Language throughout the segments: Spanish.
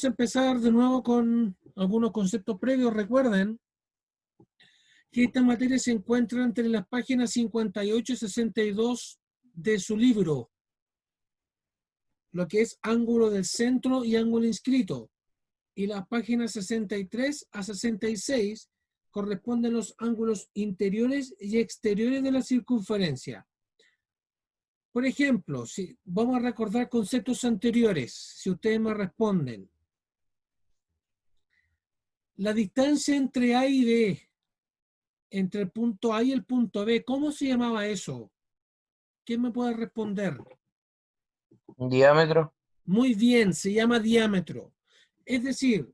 a empezar de nuevo con algunos conceptos previos. Recuerden que esta materia se encuentra entre las páginas 58 y 62 de su libro, lo que es ángulo del centro y ángulo inscrito. Y las páginas 63 a 66 corresponden los ángulos interiores y exteriores de la circunferencia. Por ejemplo, si vamos a recordar conceptos anteriores, si ustedes me responden. La distancia entre A y B, entre el punto A y el punto B, ¿cómo se llamaba eso? ¿Quién me puede responder? Diámetro. Muy bien, se llama diámetro. Es decir,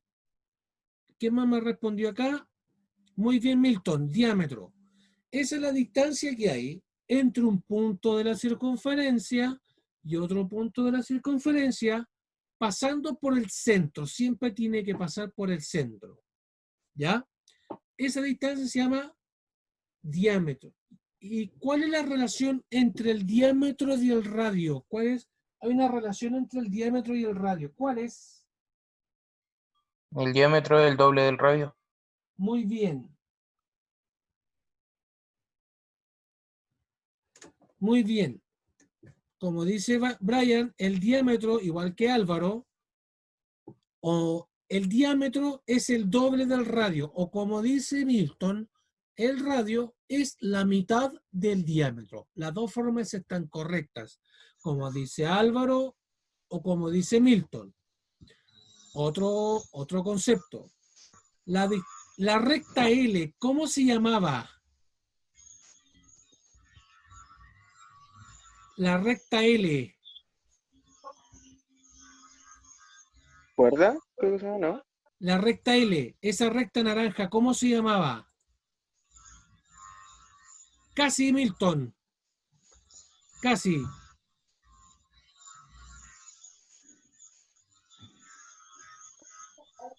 ¿quién más me respondió acá? Muy bien, Milton, diámetro. Esa es la distancia que hay entre un punto de la circunferencia y otro punto de la circunferencia, pasando por el centro. Siempre tiene que pasar por el centro. ¿Ya? Esa distancia se llama diámetro. ¿Y cuál es la relación entre el diámetro y el radio? ¿Cuál es? Hay una relación entre el diámetro y el radio. ¿Cuál es? El diámetro es el doble del radio. Muy bien. Muy bien. Como dice Brian, el diámetro, igual que Álvaro, o el diámetro es el doble del radio, o como dice Milton, el radio es la mitad del diámetro. Las dos formas están correctas, como dice Álvaro o como dice Milton. Otro concepto. La recta L, ¿cómo se llamaba? La recta L. ¿Cuerda? Creo que se llama, ¿no? La recta L, esa recta naranja, ¿cómo se llamaba? Casi, Milton. Casi.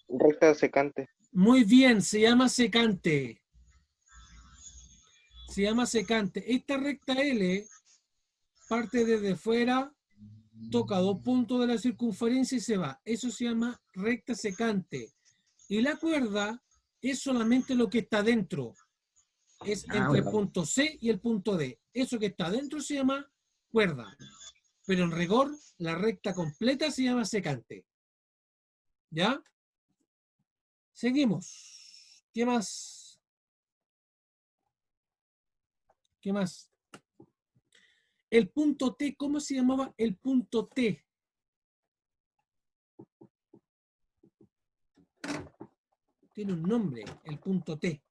Recta secante. Muy bien, se llama secante. Se llama secante. Esta recta L parte desde fuera, toca 2 puntos de la circunferencia y se va. Eso se llama recta secante. Y la cuerda es solamente lo que está dentro. Es entre el punto C y el punto D. Eso que está dentro se llama cuerda. Pero en rigor, la recta completa se llama secante. ¿Ya? Seguimos. ¿Qué más? ¿Qué más? El punto T, ¿cómo se llamaba el punto T? Tiene un nombre, el punto T.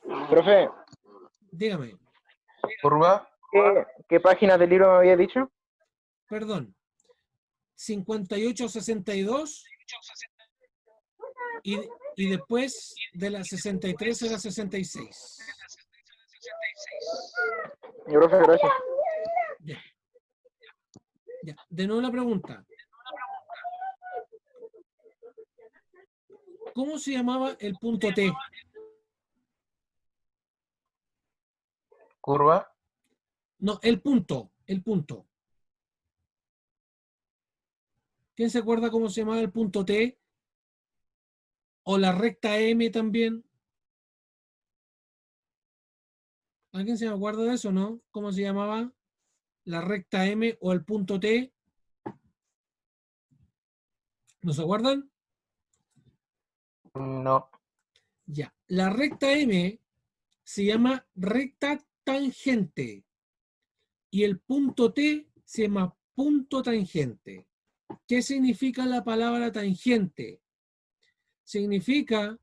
Profe, Dígame, Curva. ¿qué páginas del libro me había dicho? perdón. 58-62 y después de la 63 a la 66. Yo, profe, gracias. Ya. Ya. De nuevo la pregunta. ¿Cómo se llamaba el punto T? Curva. No, el punto, el punto. ¿Quién se acuerda cómo se llamaba el punto T? O la recta M también. ¿Alguien se acuerda de eso, no? ¿Cómo se llamaba? La recta M o el punto T. ¿No se acuerdan? No. Ya. La recta M se llama recta tangente y el punto T se llama punto tangente. ¿Qué significa la palabra tangente? Significa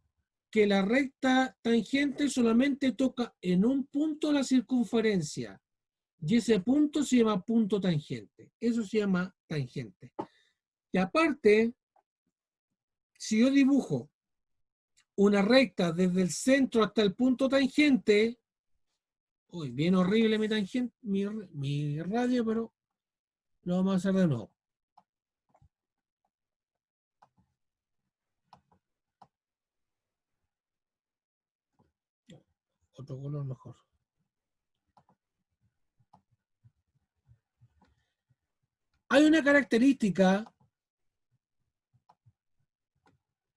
que la recta tangente solamente toca en un punto la circunferencia y ese punto se llama punto tangente. Eso se llama tangente. Y aparte, si yo dibujo una recta desde el centro hasta el punto tangente, uy, bien horrible mi tangente, mi radio, pero lo vamos a hacer de nuevo. Otro color mejor. Hay una característica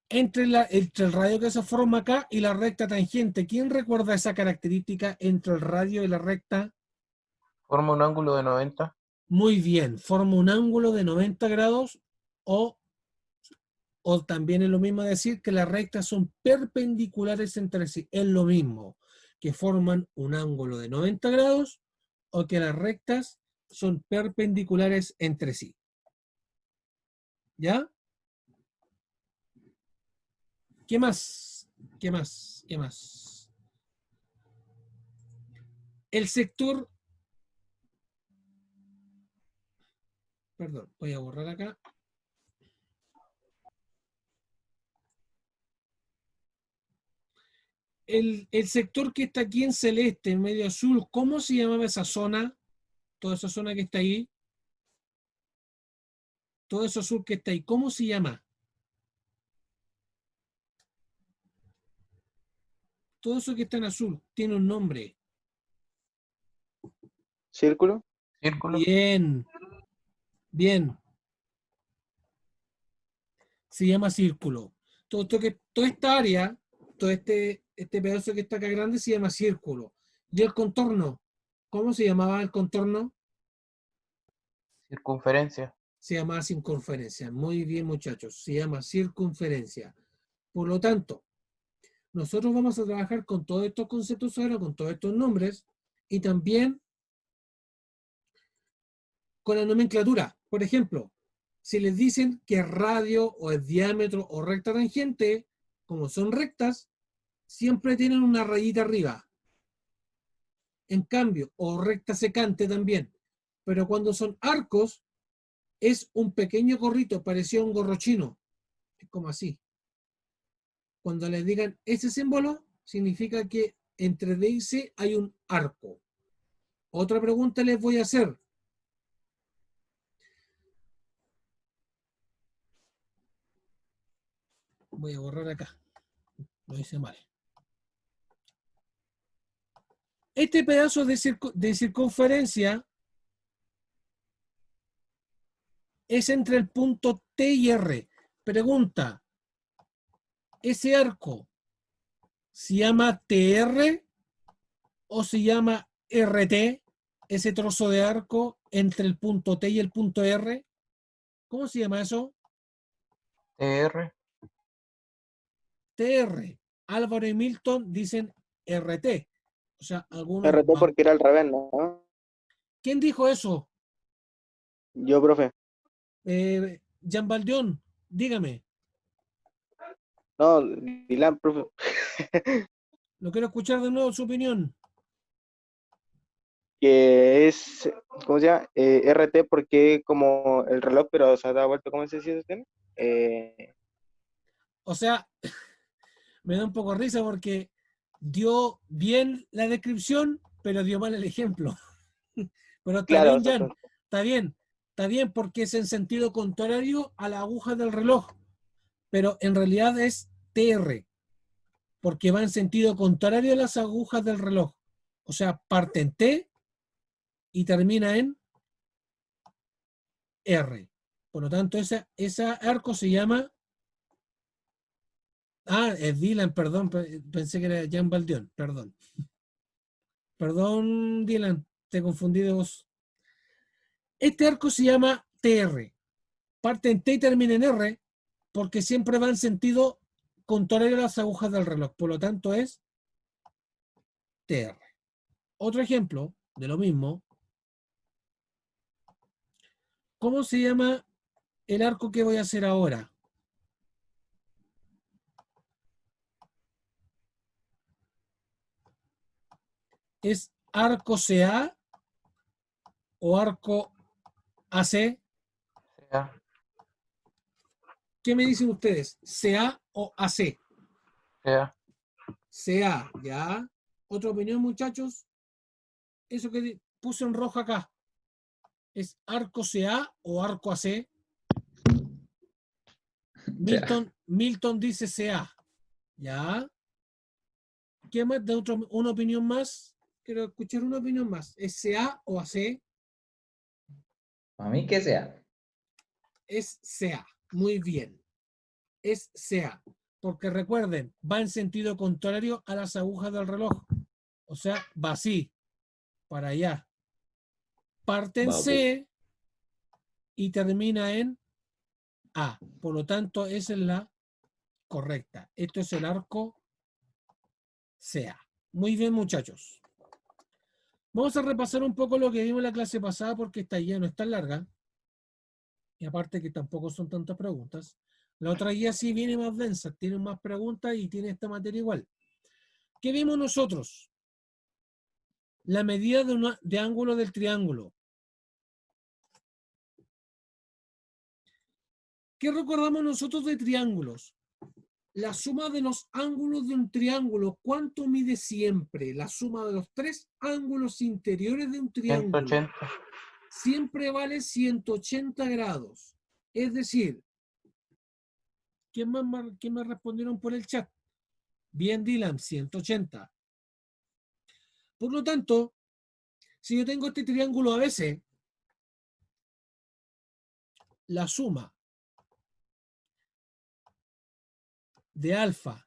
entre el radio que se forma acá y la recta tangente. ¿Quién recuerda esa característica entre el radio y la recta? Forma un ángulo de 90. Muy bien, forma un ángulo de 90 grados o también es lo mismo decir que las rectas son perpendiculares entre sí. Es lo mismo, que forman un ángulo de 90 grados o que las rectas son perpendiculares entre sí. ¿Ya? ¿Qué más? ¿Qué más? ¿Qué más? El sector... Perdón, voy a borrar acá. El sector que está aquí en celeste, en medio azul, ¿cómo se llamaba esa zona? Toda esa zona que está ahí. Todo eso azul que está ahí, ¿cómo se llama? Todo eso que está en azul tiene un nombre. ¿Círculo? Círculo. Bien, bien. Se llama círculo. Toda esta área, todo este pedazo que está acá grande se llama círculo. Y el contorno, ¿cómo se llamaba el contorno? Circunferencia. Se llama circunferencia. Muy bien, muchachos. Se llama circunferencia. Por lo tanto, nosotros vamos a trabajar con todos estos conceptos ahora, con todos estos nombres, y también con la nomenclatura. Por ejemplo, si les dicen que es radio o es diámetro o recta tangente, como son rectas, siempre tienen una rayita arriba. En cambio, o recta secante también. Pero cuando son arcos, es un pequeño gorrito, parecido a un gorro chino. Es como así. Cuando les digan ese símbolo, significa que entre D y C hay un arco. Otra pregunta les voy a hacer. Voy a borrar acá. Lo hice mal. Este pedazo de circunferencia es entre el punto T y R. Pregunta, ¿ese arco se llama TR o se llama RT? Ese trozo de arco entre el punto T y el punto R. ¿Cómo se llama eso? TR. TR. Álvaro y Milton dicen RT. O sea, algunos RT van. porque era al revés, ¿no? ¿Quién dijo eso? Yo, profe. Jean Baldión, dígame. No, Dylan, profe. Lo quiero escuchar de nuevo su opinión. Que es, ¿cómo se llama? RT porque como el reloj, pero se ha dado vuelta, ¿cómo se dice? O sea, me da un poco de risa porque dio bien la descripción, pero dio mal el ejemplo. Pero está Claro, bien, Jan, exacto. está bien porque es en sentido contrario a la aguja del reloj, pero en realidad es TR, porque va en sentido contrario a las agujas del reloj. O sea, parte en T y termina en R. Por lo tanto, ese arco se llama... Ah, es Dylan, perdón, pensé que era Jan Baldión, perdón. Perdón, Dylan, te confundí de vos. Este arco se llama TR. Parte en T y termina en R porque siempre va en sentido contrario a las agujas del reloj. Por lo tanto, es TR. Otro ejemplo de lo mismo. ¿Cómo se llama el arco que voy a hacer ahora? ¿Es arco CA o arco AC? CA. ¿Qué me dicen ustedes? ¿CA o AC? CA. CA, ¿ya? ¿Otra opinión, muchachos? Eso que puse en rojo acá, ¿es arco CA o arco AC? Milton dice CA, ¿ya? ¿Qué más? ¿De una opinión más? Quiero escuchar una opinión más. ¿Es CA o AC? A mí que sea. Es CA. Muy bien. Es CA. porque recuerden, va en sentido contrario a las agujas del reloj. O sea, va así, para allá. Parte en Va, C y termina en A. Por lo tanto, esa es la correcta. Esto es el arco CA. Muy bien, muchachos. Vamos a repasar un poco lo que vimos en la clase pasada porque esta guía no es tan larga. Y aparte que tampoco son tantas preguntas. La otra guía sí viene más densa, tiene más preguntas y tiene esta materia igual. ¿Qué vimos nosotros? La medida de ángulo del triángulo. ¿Qué recordamos nosotros de triángulos? La suma de los ángulos de un triángulo, ¿cuánto mide siempre? La suma de los tres ángulos interiores de un triángulo. 180. Siempre vale 180 grados. Es decir, ¿quién me respondieron por el chat? Bien, Dylan, 180. Por lo tanto, si yo tengo este triángulo ABC, la suma de alfa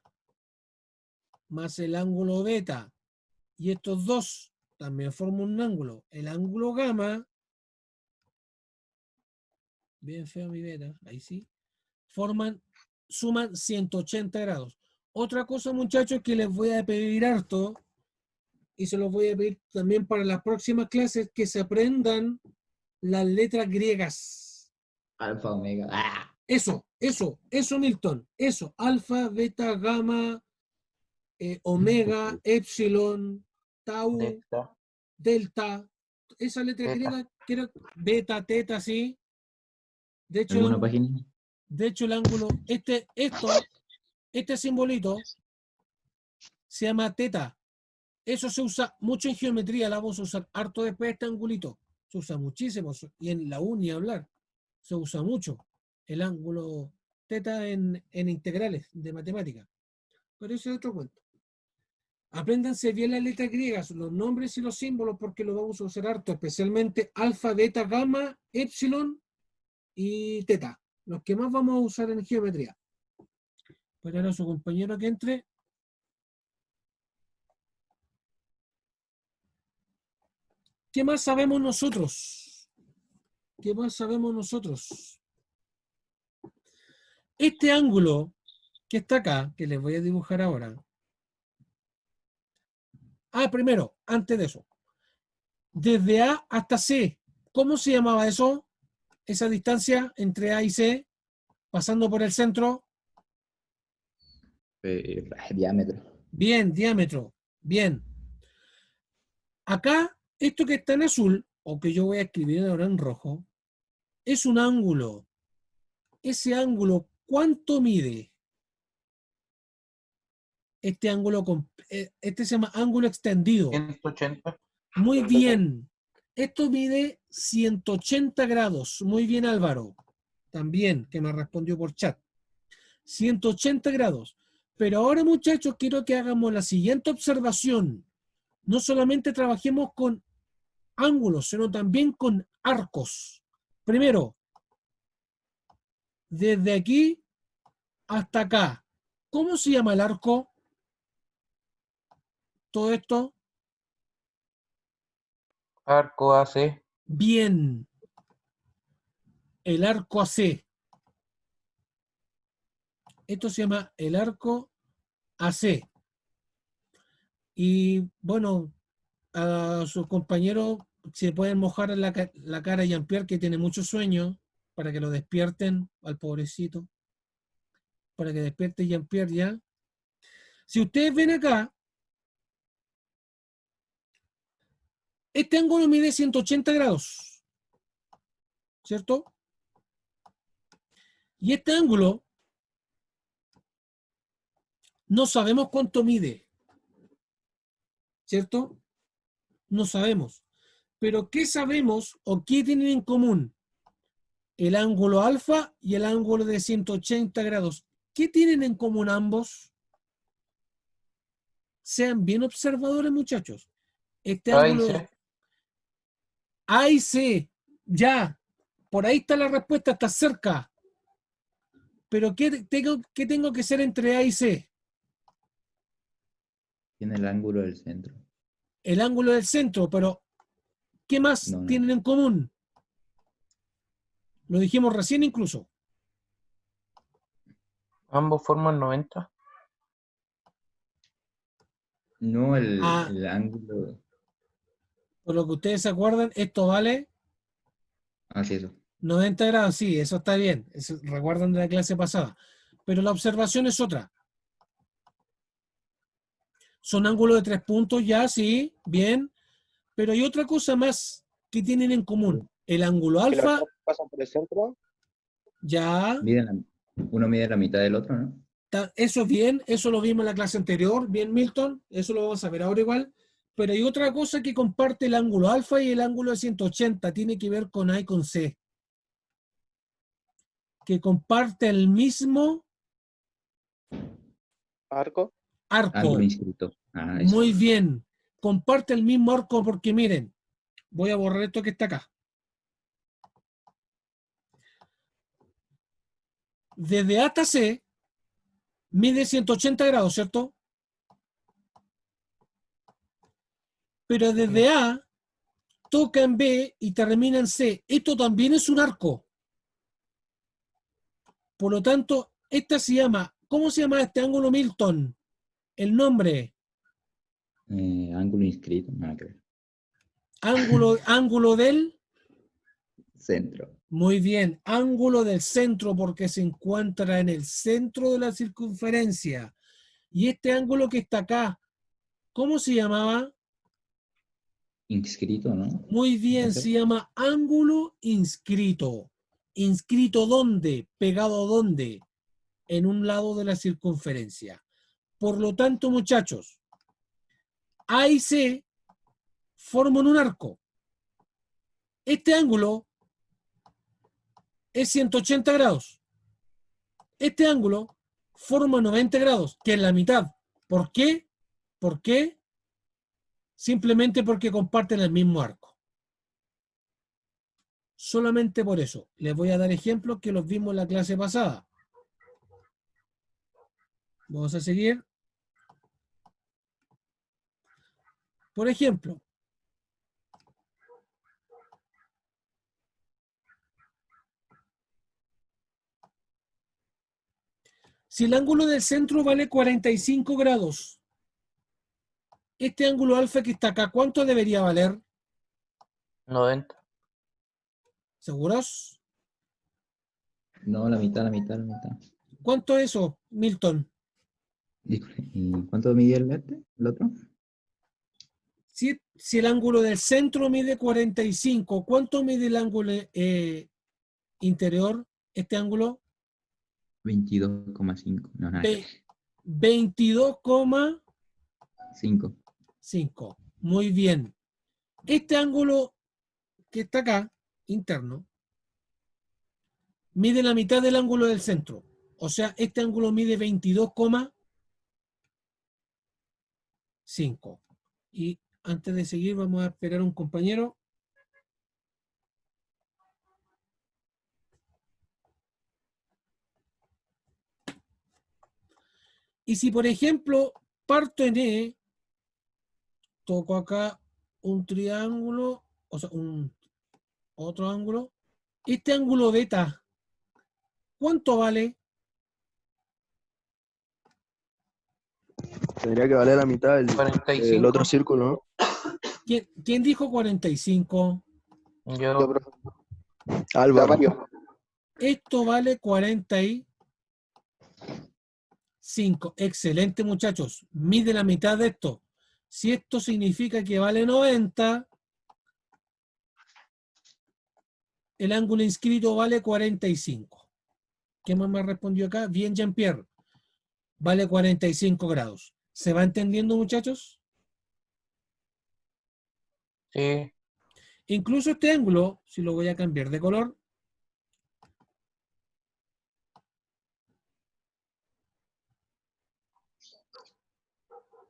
más el ángulo beta y estos dos también forman un ángulo. El ángulo gamma, bien feo mi beta, ahí sí, suman 180 grados. Otra cosa, muchachos, que les voy a pedir harto, y se los voy a pedir también para las próximas clases, que se aprendan las letras griegas. alfa, omega. ¡Ah! Eso, Milton, eso, alfa, beta, gamma, omega, epsilon, tau, Delta. delta, esa letra Teta. griega, beta, teta, sí. De hecho, ¿Alguna página? el ángulo, este simbolito se llama teta. Eso se usa mucho en geometría, la vamos a usar harto después de este angulito. Se usa muchísimo, y en la uni hablar, se usa mucho el ángulo teta en integrales de matemática. Pero ese es otro cuento. Apréndanse bien las letras griegas, los nombres y los símbolos, porque lo vamos a usar harto, especialmente alfa, beta, gamma, epsilon y teta, los que más vamos a usar en geometría. Pues ahora su compañero que entre. ¿Qué más sabemos nosotros? ¿Qué más sabemos nosotros? Este ángulo que está acá, que les voy a dibujar ahora. Primero, antes de eso. Desde A hasta C, ¿cómo se llamaba eso? Esa distancia entre A y C, pasando por el centro. Diámetro. Bien, diámetro. Bien. Acá, esto que está en azul, o que yo voy a escribir ahora en rojo, es un ángulo. Ese ángulo, ¿cuánto mide? Este ángulo, este se llama ángulo extendido. 180. Muy bien. Esto mide 180 grados. Muy bien, Álvaro. También, que me respondió por chat. 180 grados. Pero ahora, muchachos, quiero que hagamos la siguiente observación. No solamente trabajemos con ángulos, sino también con arcos. Primero, desde aquí hasta acá. ¿Cómo se llama el arco? Todo esto. Arco AC. Bien. El arco AC. Esto se llama el arco AC. Y bueno, a sus compañeros se pueden mojar en la cara a Jean-Pierre, que tiene mucho sueño, para que lo despierten al pobrecito. Para que despierte Jean-Pierre ya. Si ustedes ven acá, este ángulo mide 180 grados, ¿cierto? Y este ángulo no sabemos cuánto mide, ¿cierto? No sabemos. Pero ¿qué sabemos o qué tienen en común? El ángulo alfa y el ángulo de 180 grados. ¿Qué tienen en común ambos? Sean bien observadores, muchachos. Este A y ángulo C. A y C, ya, por ahí está la respuesta, está cerca. Pero ¿qué tengo que hacer entre A y C? Tiene el ángulo del centro. El ángulo del centro, pero ¿qué más No, no. tienen en común? Lo dijimos recién incluso. Ambos forman 90. No Ah, el ángulo. por lo que ustedes se acuerdan, esto vale Ah, sí, eso. 90 grados, sí, eso está bien. Eso, recuerdan de la clase pasada. Pero la observación es otra. Son ángulos de 3 puntos, ya, sí, bien. Pero hay otra cosa más que tienen en común. El ángulo Que los alfa, dos pasan por el centro. ya, Uno mide la mitad del otro, ¿no? eso es bien, eso lo vimos en la clase anterior, bien Milton, eso lo vamos a ver ahora igual. Pero hay otra cosa que comparte el ángulo alfa y el ángulo de 180, tiene que ver con A y con C. Que comparte el mismo Arco. arco. Ángulo inscrito. Ah, eso. Muy bien. Comparte el mismo arco porque miren, voy a borrar esto que está acá. Desde A hasta C mide 180 grados, ¿cierto? Pero desde A toca en B y termina en C. Esto también es un arco. Por lo tanto, esta se llama, ¿cómo se llama este ángulo Milton? El nombre, Ángulo inscrito, nada que ver. ángulo del, Centro. muy bien, ángulo del centro porque se encuentra en el centro de la circunferencia. Y este ángulo que está acá, ¿cómo se llamaba? Inscrito, ¿no? Muy bien, se llama ángulo inscrito. ¿Inscrito dónde? ¿Pegado dónde? En un lado de la circunferencia. Por lo tanto, muchachos, A y C forman un arco. Este ángulo es 180 grados. Este ángulo forma 90 grados, que es la mitad. ¿Por qué? ¿Por qué? Simplemente porque comparten el mismo arco. Solamente por eso. Les voy a dar ejemplos que los vimos en la clase pasada. Vamos a seguir. Por ejemplo, si el ángulo del centro vale 45 grados, este ángulo alfa que está acá, ¿cuánto debería valer? 90. ¿Seguros? No, la mitad, la mitad, la mitad. ¿Cuánto es eso, Milton? ¿Y cuánto mide el otro? Si el ángulo del centro mide 45, ¿cuánto mide el ángulo interior? Este ángulo 22,5. No, nada que ver. 22,5. 5. Muy bien. Este ángulo que está acá, interno, mide la mitad del ángulo del centro. O sea, este ángulo mide 22,5. Y antes de seguir, vamos a esperar a un compañero. Y si, por ejemplo, parto en E, toco acá un triángulo, o sea, otro ángulo. Este ángulo beta, ¿cuánto vale? Tendría que valer la mitad del 45. otro círculo, ¿no? ¿Quién dijo 45? Yo, Yo, profe. Álvaro. Mario. Esto vale 45. Excelente, muchachos. Mide la mitad de esto. Si esto significa que vale 90, el ángulo inscrito vale 45. ¿Qué más me respondió acá? Bien, Jean-Pierre. Vale 45 grados. ¿Se va entendiendo, muchachos? sí. Incluso este ángulo, si lo voy a cambiar de color,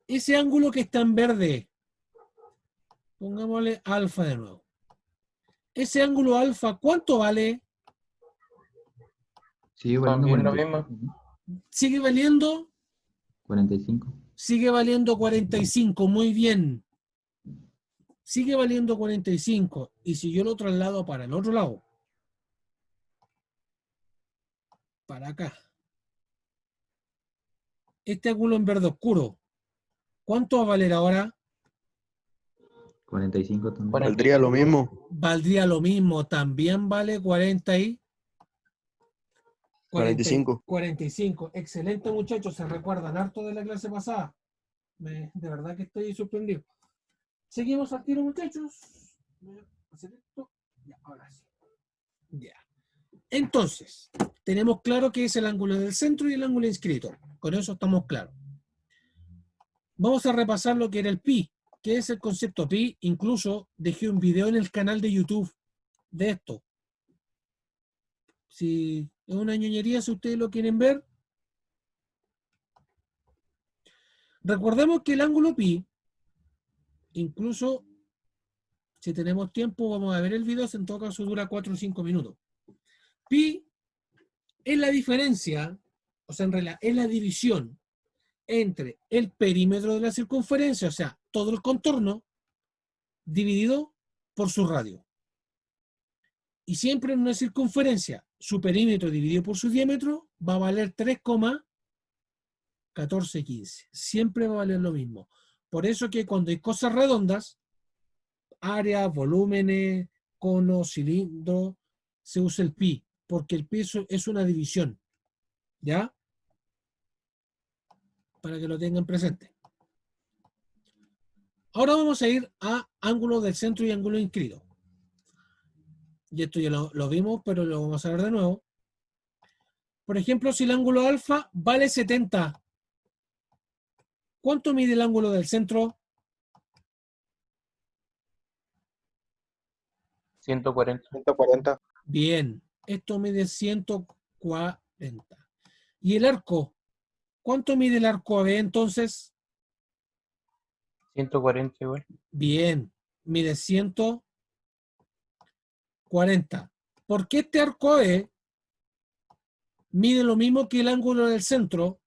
ese ángulo que está en verde, pongámosle alfa de nuevo. Ese ángulo alfa, ¿cuánto vale? Sigue valiendo También lo 45, mismo. ¿no? Sigue valiendo 45. Sigue valiendo 45, muy bien. Sigue valiendo 45. Y si yo lo traslado para el otro lado, para acá, este ángulo en verde oscuro, ¿cuánto va a valer ahora? 45 también. Valdría lo mismo. Valdría lo mismo, también vale 40 y 45. 45. Excelente, muchachos, se recuerdan harto de la clase pasada. De verdad que estoy sorprendido. Seguimos al tiro, muchachos. Voy a hacer esto. Ya, ahora sí. Ya. Entonces, tenemos claro que es el ángulo del centro y el ángulo inscrito. Con eso estamos claros. Vamos a repasar lo que era el pi. ¿Qué es el concepto pi? Incluso dejé un video en el canal de YouTube de esto. Si es una ñoñería, si ustedes lo quieren ver. Recordemos que el ángulo pi, incluso si tenemos tiempo, vamos a ver el video, en todo caso dura 4 o 5 minutos. Pi es la diferencia, o sea, en realidad es la división entre el perímetro de la circunferencia, o sea, todo el contorno, dividido por su radio. Y siempre en una circunferencia, su perímetro dividido por su diámetro va a valer 3,1415. Siempre va a valer lo mismo. Por eso que cuando hay cosas redondas, áreas, volúmenes, cono, cilindro, se usa el pi, porque el pi es una división. ¿Ya? Para que lo tengan presente. Ahora vamos a ir a ángulo del centro y ángulo inscrito. Y esto ya lo vimos, pero lo vamos a ver de nuevo. Por ejemplo, si el ángulo alfa vale 70, ¿cuánto mide el ángulo del centro? 140. 140. Bien, esto mide 140. ¿Y el arco? ¿Cuánto mide el arco AB entonces? 140 igual. Bien, mide 140. ¿Por qué este arco AB mide lo mismo que el ángulo del centro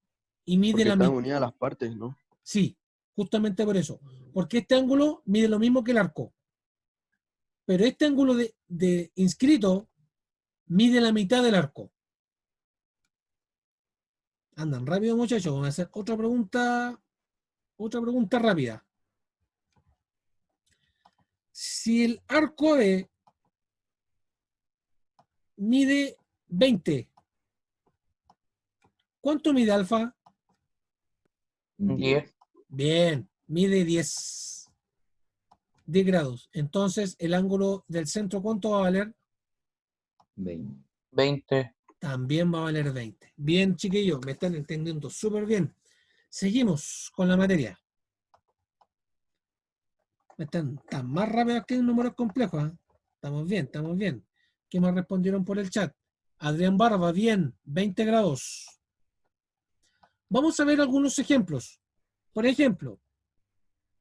y mide Porque la están mitad? unidas las partes, ¿no? Sí, justamente por eso. Porque este ángulo mide lo mismo que el arco. Pero este ángulo de inscrito mide la mitad del arco. Andan rápido, muchachos. Vamos a hacer otra pregunta rápida. Si el arco E mide 20, ¿cuánto mide alfa? 10. Bien, mide 10 grados. Entonces, el ángulo del centro, ¿cuánto va a valer? 20. 20. También va a valer 20. Bien, chiquillos, me están entendiendo súper bien. Seguimos con la materia. Están más rápidos que en números complejos. ¿Eh? Estamos bien, estamos bien. ¿Qué más respondieron por el chat? Adrián Barba, bien, 20 grados. Vamos a ver algunos ejemplos. Por ejemplo,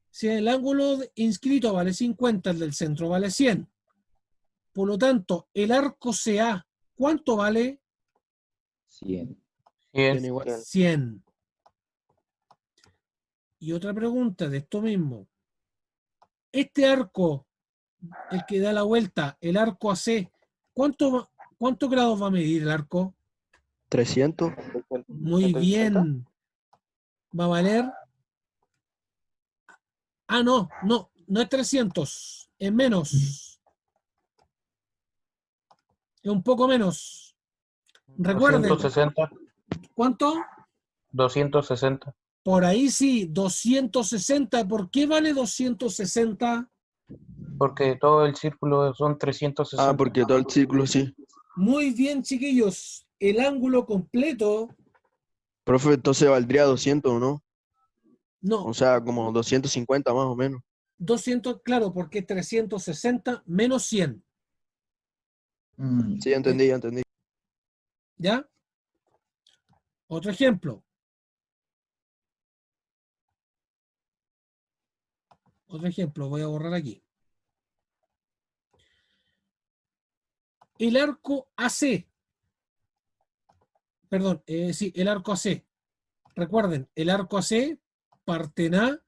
si el ángulo inscrito vale 50, el del centro vale 100. Por lo tanto, el arco CA, ¿cuánto vale? 100. 100. Igual. 100. Y otra pregunta de esto mismo. Este arco, el que da la vuelta, el arco AC, ¿cuántos grados va a medir el arco? 300. Muy 180. bien. Va a valer. Ah, no es 300, es menos. Es un poco menos. Recuerden, 260. ¿cuánto? 260. Por ahí sí, 260. ¿Por qué vale 260? Porque todo el círculo son 360. Ah, porque todo el círculo sí. Muy bien, chiquillos. El ángulo completo, Profe, entonces valdría 200, ¿o no? no, O sea, como 250 más o menos. 200, claro, porque 360 menos 100. Sí, ya entendí, ya entendí. ¿Ya? Otro ejemplo. Otro ejemplo, voy a borrar aquí. El arco AC. Perdón, sí, el arco AC. Recuerden, el arco AC parte en A,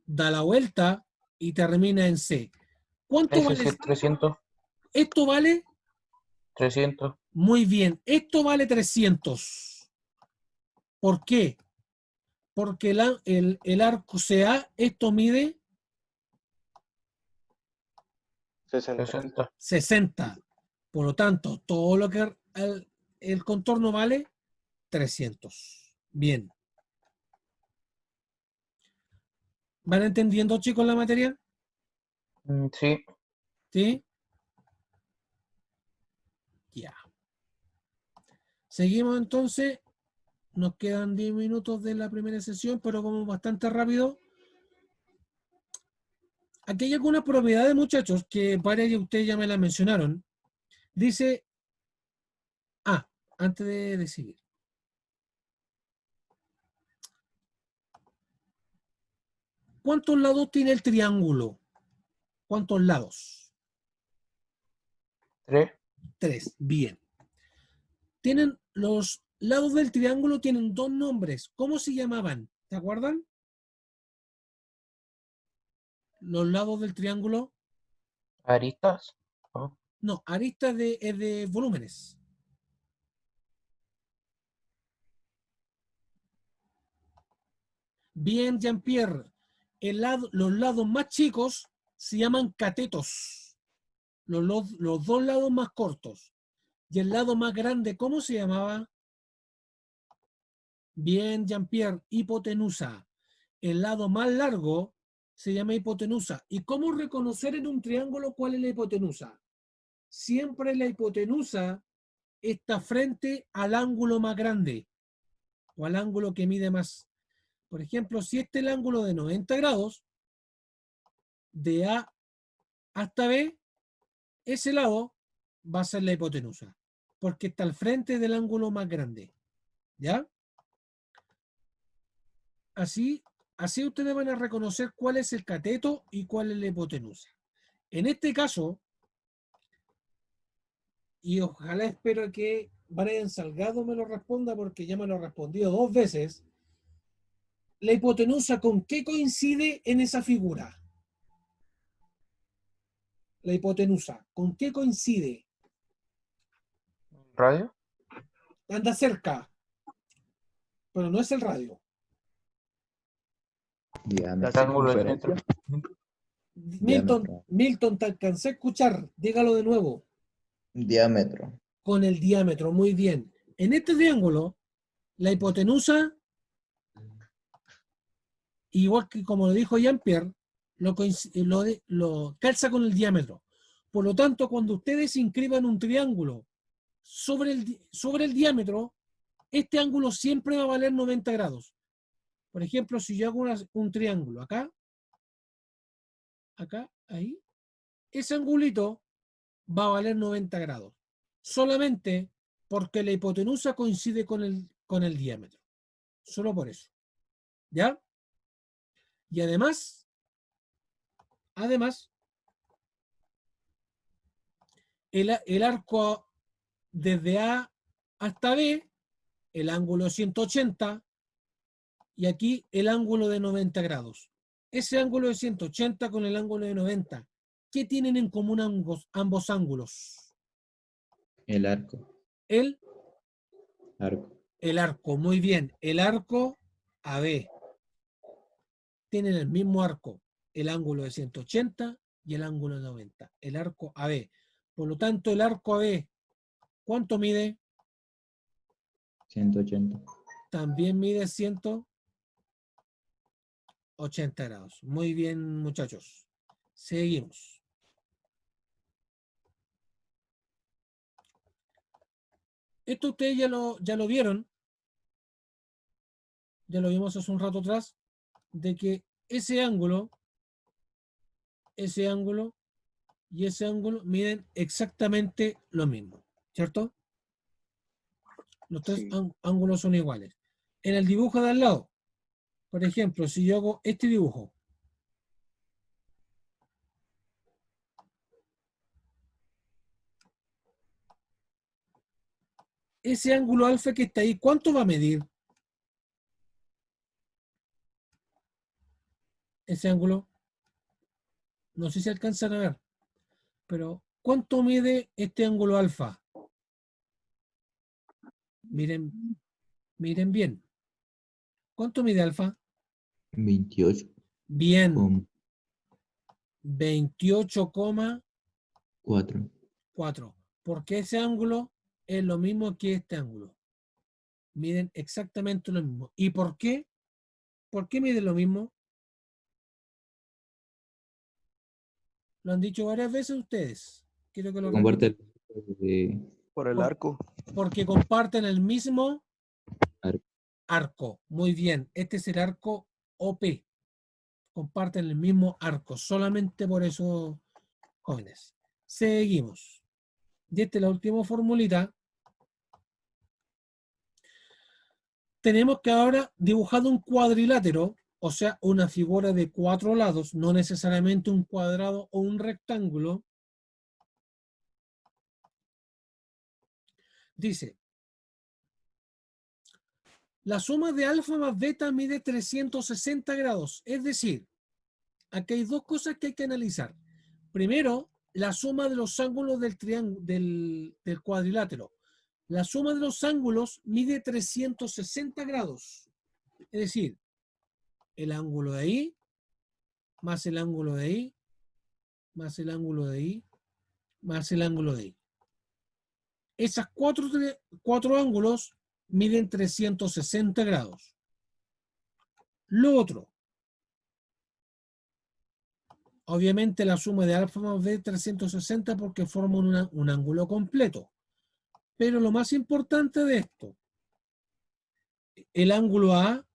da la vuelta y termina en C. ¿Cuánto Ese vale? sí es 300. Esto vale 300. muy bien. Esto vale 300. ¿Por qué? Porque el arco CA, esto mide 60. 60. 60. Por lo tanto, todo lo que el contorno vale 300. Bien. ¿Van entendiendo, chicos, la materia? Sí. ¿Sí? Ya. Seguimos entonces. Nos quedan 10 minutos de la primera sesión, pero como bastante rápido. Aquí hay algunas propiedades, muchachos, que varias de ustedes ya me las mencionaron. Dice, antes de seguir. ¿Cuántos lados tiene el triángulo? ¿Cuántos lados? 3. 3. Bien. Tienen los lados del triángulo tienen dos nombres. ¿Cómo se llamaban? ¿Se acuerdan? Los lados del triángulo. Aristas. ¿No? No, aristas de volúmenes. Bien, Jean-Pierre. Los lados más chicos se llaman catetos. Los dos lados más cortos. Y el lado más grande, ¿cómo se llamaba? Bien, Jean-Pierre, hipotenusa. El lado más largo se llama hipotenusa. ¿Y cómo reconocer en un triángulo cuál es la hipotenusa? Siempre la hipotenusa está frente al ángulo más grande o al ángulo que mide más. Por ejemplo, si este es el ángulo de 90 grados, de A hasta B, ese lado va a ser la hipotenusa, porque está al frente del ángulo más grande. ¿Ya? Así, así ustedes van a reconocer cuál es el cateto y cuál es la hipotenusa. En este caso, y ojalá espero que Brian Salgado me lo responda porque ya me lo ha respondido 2 veces, la hipotenusa ¿con qué coincide en esa figura? La hipotenusa, ¿con qué coincide? Radio. Anda cerca, pero no es el radio. La Diámetro. Triángulo del circunferencia. centro. Diámetro. Milton, te alcancé a escuchar, dígalo de nuevo. Diámetro. Con el diámetro, muy bien. En este triángulo, la hipotenusa, igual que como lo dijo Jean-Pierre, lo calza con el diámetro. Por lo tanto, cuando ustedes inscriban un triángulo sobre el diámetro, este ángulo siempre va a valer 90 grados. Por ejemplo, si yo hago un triángulo acá, ahí, ese angulito va a valer 90 grados. Solamente porque la hipotenusa coincide con el diámetro. Solo por eso. ¿Ya? Y además, el arco desde A hasta B, el ángulo 180, y aquí el ángulo de 90 grados. Ese ángulo de 180 con el ángulo de 90, ¿qué tienen en común ambos ángulos? El arco. El, Arco. el arco, muy bien. El arco AB. Tienen el mismo arco, el ángulo de 180 y el ángulo de 90. El arco AB. Por lo tanto, el arco AB, ¿cuánto mide? 180. También mide 180 grados. Muy bien, muchachos. Seguimos. Esto ustedes ya lo vieron, ya lo vimos hace un rato atrás, de que ese ángulo y ese ángulo miden exactamente lo mismo, ¿cierto? Los tres Sí. ángulos son iguales. En el dibujo de al lado, por ejemplo, si yo hago este dibujo, ese ángulo alfa que está ahí, ¿cuánto va a medir? Ese ángulo, no sé si alcanzan a ver, pero ¿cuánto mide este ángulo alfa? Miren, miren bien. ¿Cuánto mide alfa? 28 Bien, con 28,4. 4. Porque ese ángulo es lo mismo que este ángulo. Miden exactamente lo mismo. ¿Y por qué? ¿Por qué miden lo mismo? Lo han dicho varias veces ustedes. Quiero que lo Comparte repitan. el de Por el Por- arco. Porque comparten el mismo arco. arco. Muy bien. Este es el arco OP. Comparten el mismo arco. Solamente por eso, jóvenes. Seguimos. Y esta es la última formulita. Tenemos que ahora dibujado un cuadrilátero, o sea, una figura de 4 lados, no necesariamente un cuadrado o un rectángulo. Dice, la suma de alfa más beta mide 360 grados. Es decir, aquí hay dos cosas que hay que analizar. Primero, la suma de los ángulos del triángulo, del cuadrilátero. La suma de los ángulos mide 360 grados. Es decir, el ángulo de ahí, más el ángulo de ahí, más el ángulo de ahí, más el ángulo de ahí. Esas cuatro ángulos miden 360 grados. Lo otro, obviamente la suma de alfa más b 360 porque forman un ángulo completo. Pero lo más importante de esto, el ángulo A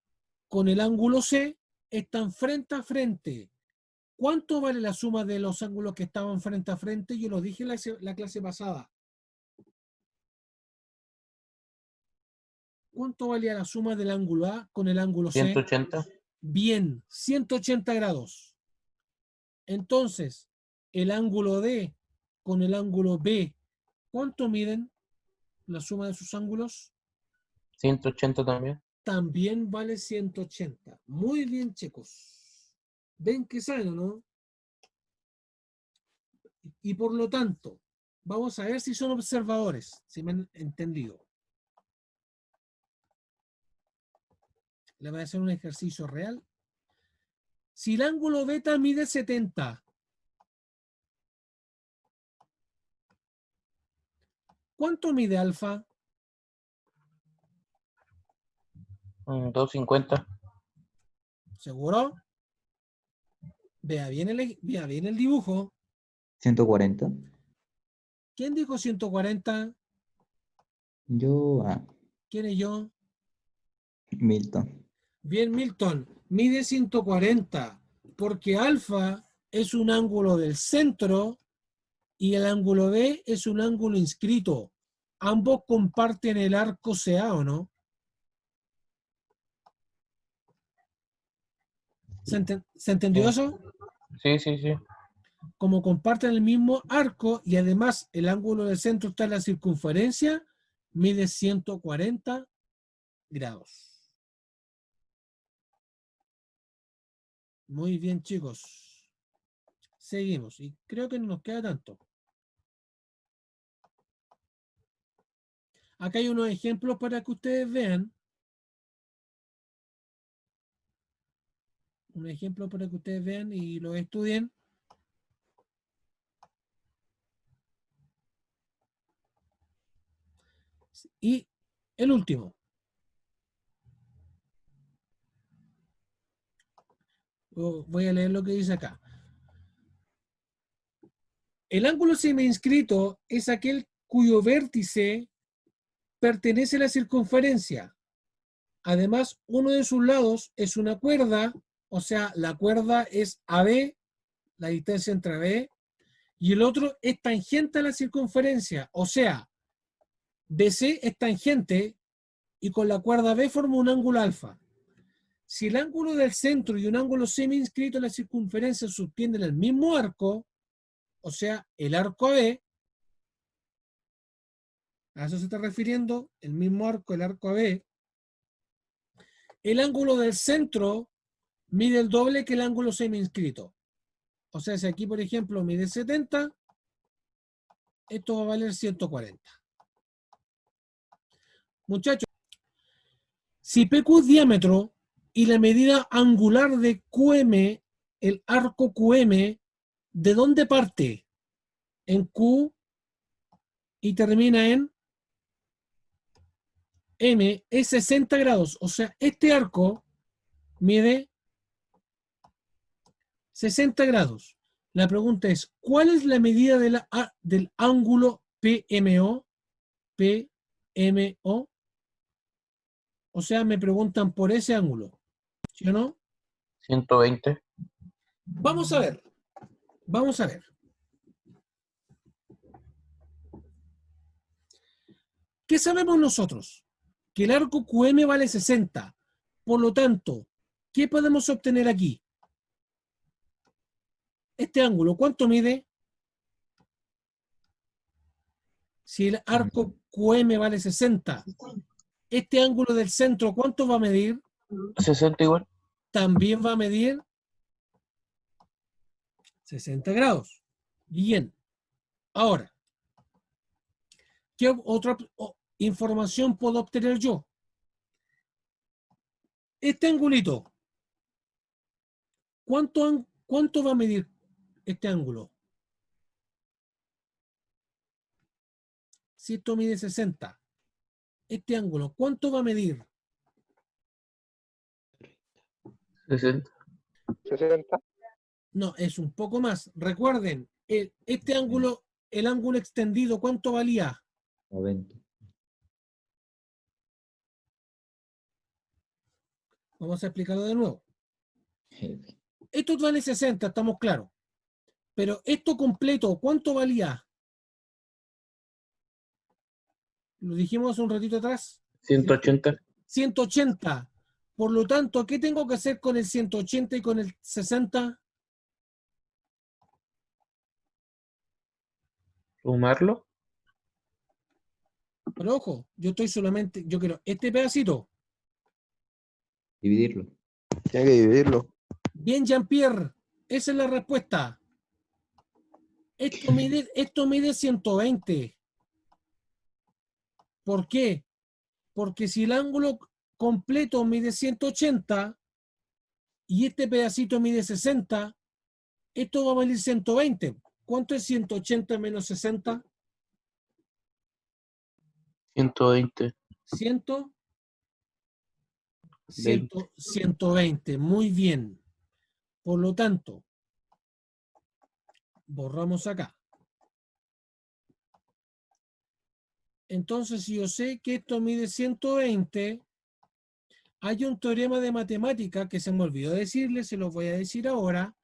con el ángulo C están frente a frente. ¿Cuánto vale la suma de los ángulos que estaban frente a frente? Yo lo dije en la clase pasada. ¿Cuánto valía la suma del ángulo A con el ángulo C? 180. Bien, 180 grados. Entonces, el ángulo D con el ángulo B, ¿cuánto miden la suma de sus ángulos? 180 también. También vale 180. Muy bien, chicos. ¿Ven que saben o no? Y por lo tanto, vamos a ver si son observadores, si me han entendido. Le voy a hacer un ejercicio real. Si el ángulo beta mide 70, ¿cuánto mide alfa? 250. ¿Seguro? Vea bien el dibujo. 140. ¿Quién dijo 140? Yo, ¿Quién es yo? Milton. Bien, Milton, mide 140 porque alfa es un ángulo del centro y el ángulo B es un ángulo inscrito. Ambos comparten el arco CA, ¿o no? ¿Se entendió eso? Sí, sí, sí. Como comparten el mismo arco y además el ángulo del centro está en la circunferencia, mide 140 grados. Muy bien, chicos. Seguimos. Y creo que no nos queda tanto. Acá hay unos ejemplos para que ustedes vean. Un ejemplo para que ustedes vean y lo estudien. Y el último. Voy a leer lo que dice acá. El ángulo semiinscrito es aquel cuyo vértice pertenece a la circunferencia. Además, uno de sus lados es una cuerda, o sea, la cuerda es AB, la distancia entre AB, y el otro es tangente a la circunferencia, o sea, BC es tangente y con la cuerda B forma un ángulo alfa. Si el ángulo del centro y un ángulo semi-inscrito en la circunferencia sostienen el mismo arco, o sea, el arco AB, A eso se está refiriendo el mismo arco, el arco AB. El ángulo del centro mide el doble que el ángulo semi-inscrito. O sea, si aquí, por ejemplo, mide 70, esto va a valer 140. Muchachos, si PQ es diámetro y la medida angular de QM, el arco QM, ¿de dónde parte? En Q y termina en M, es 60 grados. O sea, este arco mide 60 grados. La pregunta es, ¿cuál es la medida del ángulo PMO? PMO. O sea, me preguntan por ese ángulo. ¿Sí o no? 120. Vamos a ver. Vamos a ver. ¿Qué sabemos nosotros? Que el arco QM vale 60. Por lo tanto, ¿qué podemos obtener aquí? Este ángulo, ¿cuánto mide? Si el arco QM vale 60, este ángulo del centro, ¿cuánto va a medir? 60 igual. También va a medir 60 grados. Bien. Ahora, ¿qué otra información puedo obtener yo? Este angulito, ¿cuánto va a medir este ángulo? Si esto mide 60, este ángulo, ¿cuánto va a medir? 60. 60. No, es un poco más. Recuerden, este ángulo, el ángulo extendido, ¿cuánto valía? 90. Vamos a explicarlo de nuevo. Jefe. Esto vale 60, estamos claros. Pero esto completo, ¿cuánto valía? Lo dijimos un ratito atrás. 180. 180. Por lo tanto, ¿qué tengo que hacer con el 180 y con el 60? Sumarlo. Pero ojo, yo quiero este pedacito. Dividirlo. Tiene que dividirlo. Bien, Jean-Pierre, esa es la respuesta. Esto mide 120. ¿Por qué? Porque si el ángulo completo mide 180 y este pedacito mide 60, esto va a valer 120. ¿Cuánto es 180 menos 60? 120. 100, 120. Muy bien. Por lo tanto, borramos acá. Entonces, si yo sé que esto mide 120, hay un teorema de matemática que se me olvidó decirle, se lo voy a decir ahora.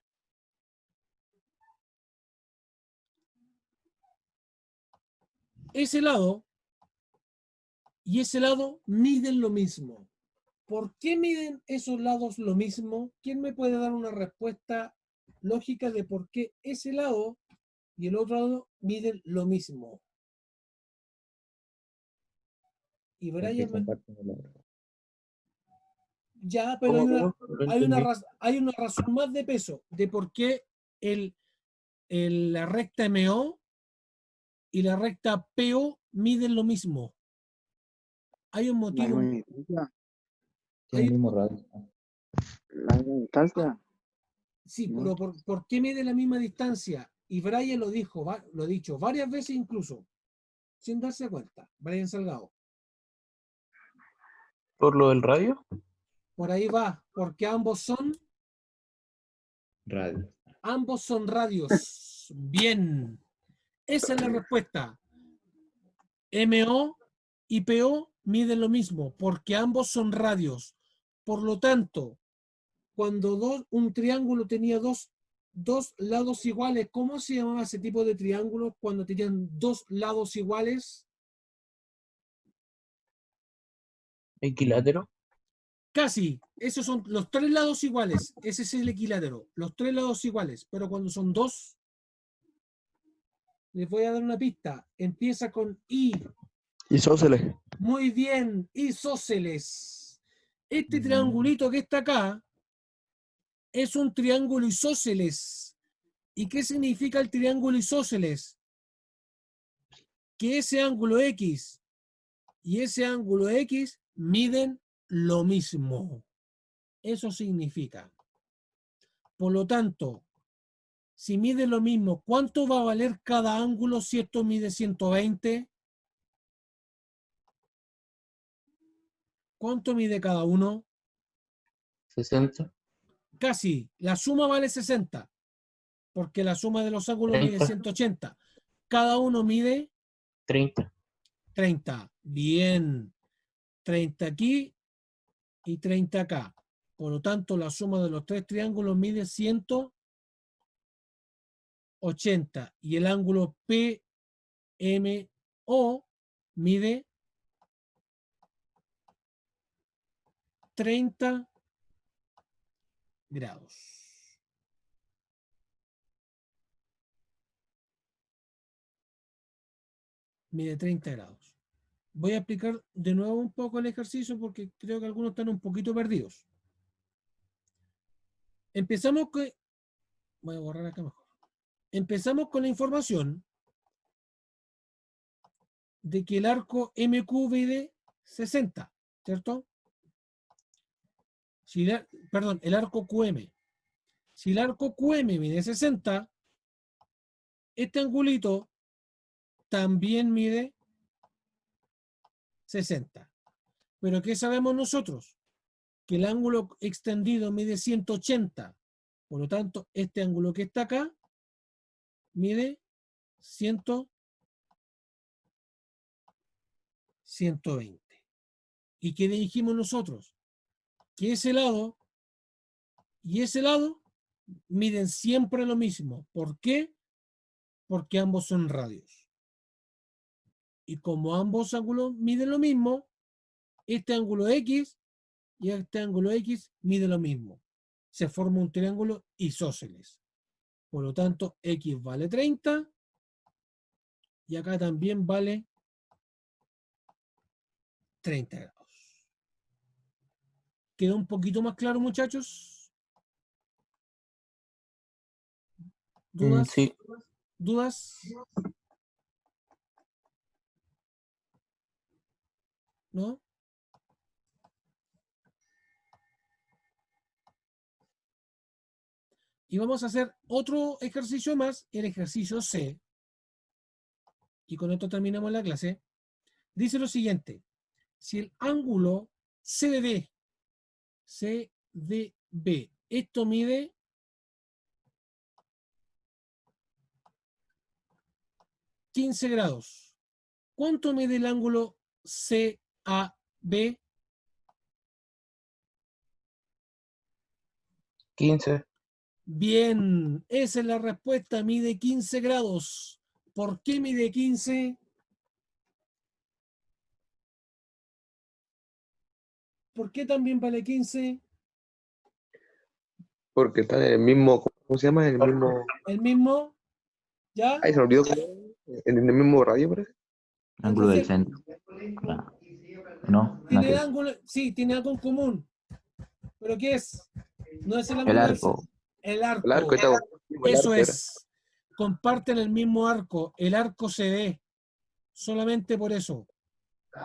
Ese lado y ese lado miden lo mismo. ¿Por qué miden esos lados lo mismo? ¿Quién me puede dar una respuesta lógica de por qué ese lado y el otro lado miden lo mismo? Y Porque Brian, comparten el oro. ya, pero ¿Cómo? No entendí. hay una razón más de peso de por qué la recta MO y la recta PO miden lo mismo. Hay un La motivo. misma distancia. Tiene Hay el un mismo mo- radio. La misma distancia. sí, ¿No? pero ¿por qué mide la misma distancia? Y Brian lo dijo, lo ha dicho varias veces incluso, sin darse cuenta. Brian Salgado. ¿Por lo del radio? Por ahí va, porque Radio. ambos son radios. Bien. Esa es la respuesta. MO y PO miden lo mismo, porque ambos son radios. Por lo tanto, cuando un triángulo tenía dos lados iguales, ¿cómo se llamaba ese tipo de triángulos cuando tenían dos lados iguales? Equilátero. Casi, esos son los tres lados iguales, ese es el equilátero, los tres lados iguales, pero cuando son dos, les voy a dar una pista, empieza con I, Isósceles. Muy bien, isósceles. Este triangulito que está acá es un triángulo isósceles. ¿Y qué significa el triángulo isósceles? Que ese ángulo X y ese ángulo X miden lo mismo. Eso significa. Por lo tanto, si mide lo mismo, ¿cuánto va a valer cada ángulo si esto mide 120? ¿Cuánto mide cada uno? 60, Casi. La suma vale 60, porque la suma de los ángulos mide 30, 180. Cada uno mide 30. 30. Bien. 30 aquí y 30 acá. Por lo tanto, la suma de los tres triángulos mide 180. Y el ángulo PMO mide 30 grados. Mide 30 grados. Voy a explicar de nuevo un poco el ejercicio porque creo que algunos están un poquito perdidos. Empezamos con... Voy a borrar acá mejor. Empezamos con la información de que el arco MQ mide 60, ¿cierto? Si perdón, el arco QM. Si el arco QM mide 60, este angulito también mide 60. Pero ¿qué sabemos nosotros? Que el ángulo extendido mide 180. Por lo tanto, este ángulo que está acá mide 120. ¿Y qué dijimos nosotros? Que ese lado y ese lado miden siempre lo mismo. ¿Por qué? Porque ambos son radios. Y como ambos ángulos miden lo mismo, este ángulo X y este ángulo X mide lo mismo. Se forma un triángulo isósceles. Por lo tanto, X vale 30 y acá también vale 30 grados. ¿Quedó un poquito más claro, muchachos? ¿Dudas? Sí. ¿Dudas? ¿No? Y vamos a hacer otro ejercicio más, el ejercicio C. Y con esto terminamos la clase. Dice lo siguiente. Si el ángulo CDB, esto mide 15 grados. ¿Cuánto mide el ángulo CAB? 15. Bien, esa es la respuesta, mide 15 grados. ¿Por qué mide 15? ¿Por qué también vale 15? Porque está en el mismo, ¿cómo se llama? En el mismo, ¿El mismo? ¿Ya? ay, se me olvidó, en el mismo radio, parece. Ángulo del Entonces, centro. Claro. No, nada tiene que ver. ángulo, sí, tiene algo en común. ¿Pero qué es? No es el El ángulo del arco. centro. El El arco. arco está, el Eso arco era. es. Comparten el mismo arco. El arco se ve. Solamente por eso.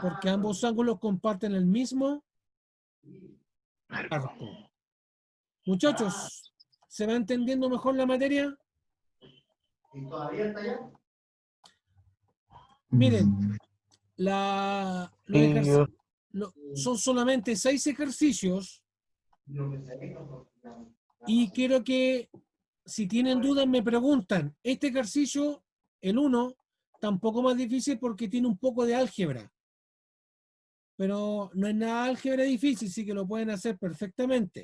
Porque ambos ángulos comparten el mismo arco. Muchachos, ¿se va entendiendo mejor la materia? Miren, Sí, yo- son solamente 6 ejercicios y quiero que si tienen dudas me preguntan. Este ejercicio, el 1, está un poco más difícil porque tiene un poco de álgebra, pero no es nada álgebra difícil, sí que lo pueden hacer perfectamente.